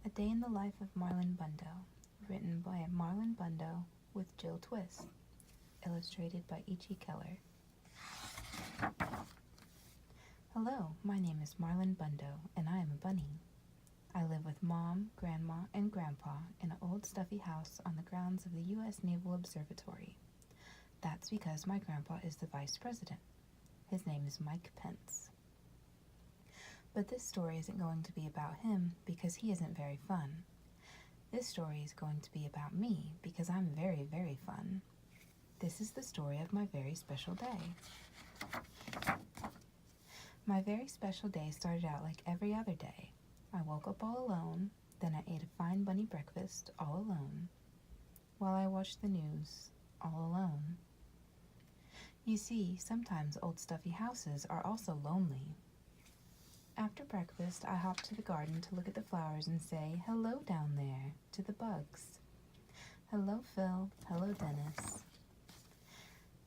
A Day in the Life of Marlon Bundo, written by Marlon Bundo with Jill Twiss, illustrated by EG Keller. Hello, my name is Marlon Bundo, and I am a bunny. I live with Mom, Grandma, and Grandpa in an old stuffy house on the grounds of the U.S. Naval Observatory. That's because my grandpa is the vice president. His name is Mike Pence. But this story isn't going to be about him because he isn't very fun. This story is going to be about me because I'm very, very fun. This is the story of my very special day. My very special day started out like every other day. I woke up all alone, then I ate a fine bunny breakfast all alone, while I watched the news all alone. You see, sometimes old stuffy houses are also lonely. After breakfast, I hopped to the garden to look at the flowers and say, "Hello down there," to the bugs. "Hello, Phil. Hello, Dennis."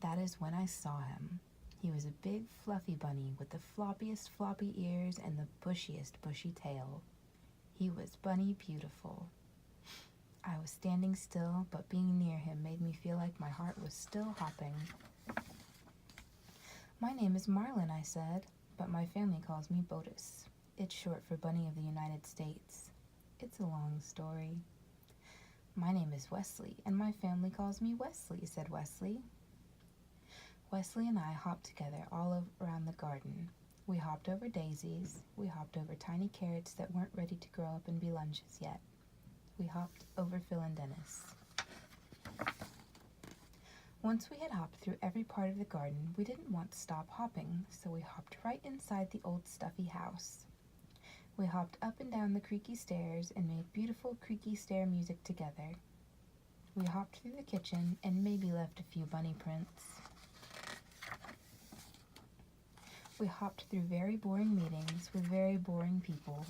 That is when I saw him. He was a big, fluffy bunny with the floppiest floppy ears and the bushiest bushy tail. He was bunny beautiful. I was standing still, but being near him made me feel like my heart was still hopping. "My name is Marlon," I said, "but my family calls me Botus. It's short for Bunny of the United States. It's a long story." "My name is Wesley, and my family calls me Wesley," said Wesley. Wesley and I hopped together all around the garden. We hopped over daisies. We hopped over tiny carrots that weren't ready to grow up and be lunches yet. We hopped over Phil and Dennis. Once we had hopped through every part of the garden, we didn't want to stop hopping, so we hopped right inside the old stuffy house. We hopped up and down the creaky stairs and made beautiful creaky stair music together. We hopped through the kitchen and maybe left a few bunny prints. We hopped through very boring meetings with very boring people.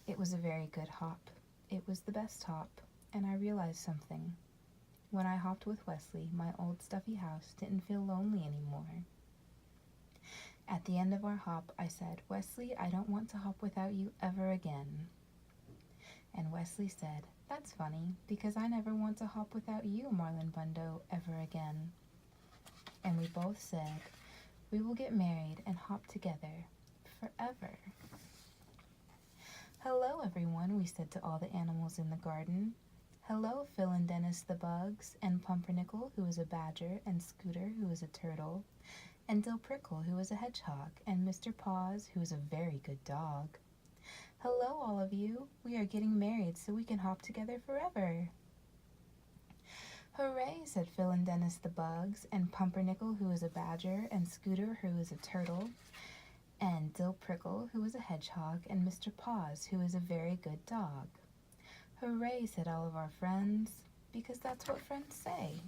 It was a very good hop. It was the best hop, and I realized something. When I hopped with Wesley, my old stuffy house didn't feel lonely anymore. At the end of our hop, I said, "Wesley, I don't want to hop without you ever again." And Wesley said, "That's funny, because I never want to hop without you, Marlon Bundo, ever again." And we both said, "We will get married and hop together forever." "Hello, everyone," we said to all the animals in the garden. "Hello, Phil and Dennis the bugs, and Pumpernickel, who is a badger, and Scooter, who is a turtle, and Dill Prickle, who is a hedgehog, and Mr. Paws, who is a very good dog. Hello, all of you. We are getting married so we can hop together forever." "Hooray," said Phil and Dennis the bugs, and Pumpernickel, who is a badger, and Scooter, who is a turtle, and Dill Prickle, who is a hedgehog, and Mr. Paws, who is a very good dog. "Hooray," said all of our friends, because that's what friends say.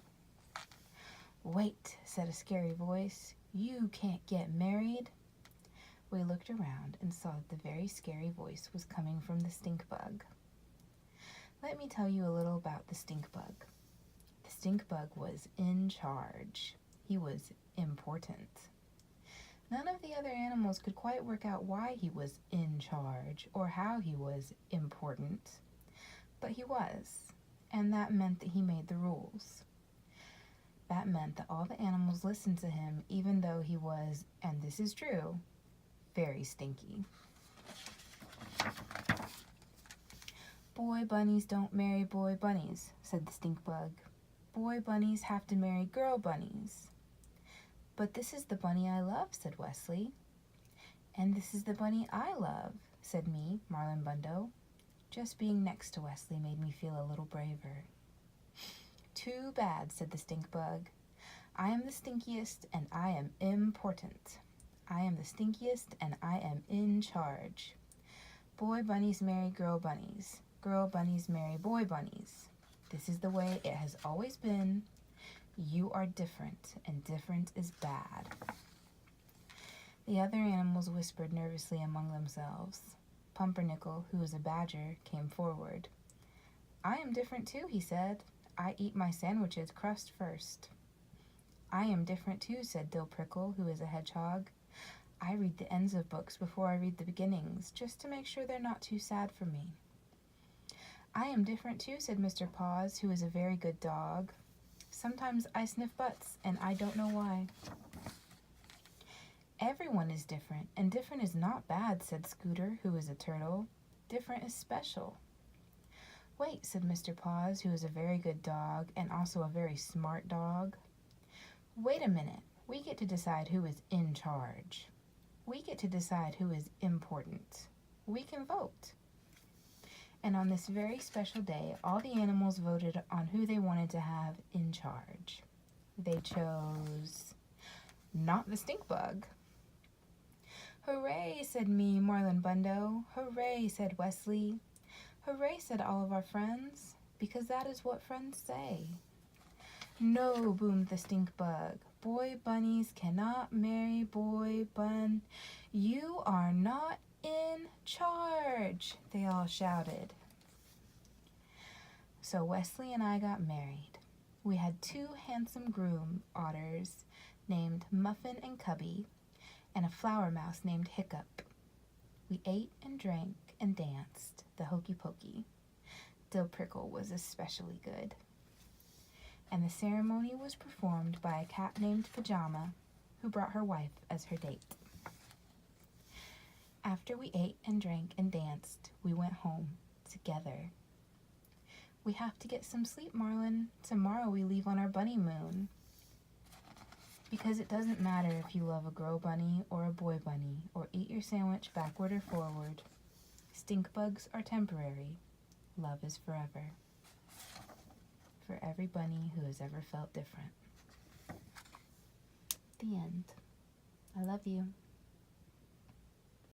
"Wait," said a scary voice, "you can't get married." We looked around and saw that the very scary voice was coming from the stink bug. Let me tell you a little about the stink bug. The stink bug was in charge. He was important. None of the other animals could quite work out why he was in charge or how he was important. But he was, and that meant that he made the rules. That meant that all the animals listened to him even though he was, and this is true, very stinky. "Boy bunnies don't marry boy bunnies," said the stink bug. "Boy bunnies have to marry girl bunnies." "But this is the bunny I love," said Wesley. "And this is the bunny I love," said me, Marlon Bundo. Just being next to Wesley made me feel a little braver. "Too bad," said the stink bug. "I am the stinkiest, and I am important. I am the stinkiest, and I am in charge. Boy bunnies marry girl bunnies. Girl bunnies marry boy bunnies. This is the way it has always been. You are different, and different is bad." The other animals whispered nervously among themselves. Pumpernickel, who was a badger, came forward. "I am different too," he said. "I eat my sandwiches crust first." "I am different too," said Dill Prickle, who is a hedgehog. I read the ends of books before I read the beginnings, just to make sure they're not too sad for me. I am different too, said Mr. Paws, who is a very good dog. Sometimes I sniff butts, and I don't know why. Everyone is different, and different is not bad, said Scooter, who is a turtle. Different is special. Wait, said Mr. Paws, who is a very good dog, and also a very smart dog. Wait a minute. We get to decide who is in charge. We get to decide who is important. We can vote. And on this very special day, all the animals voted on who they wanted to have in charge. They chose not the stink bug. Hooray, said me, Marlon Bundo. Hooray, said Wesley. Hooray, said all of our friends, because that is what friends say. No, boomed the stink bug. Boy bunnies cannot marry boy bun. You are not in charge, they all shouted. So Wesley and I got married. We had 2 handsome groom otters named Muffin and Cubby, and a flower mouse named Hiccup. We ate and drank and danced the hokey pokey. Dill Prickle was especially good. And the ceremony was performed by a cat named Pajama, who brought her wife as her date. After we ate and drank and danced, we went home together. We have to get some sleep, Marlon. Tomorrow we leave on our bunny moon. Because it doesn't matter if you love a girl bunny or a boy bunny, or eat your sandwich backward or forward. Stink bugs are temporary. Love is forever. For every bunny who has ever felt different. The end. I love you.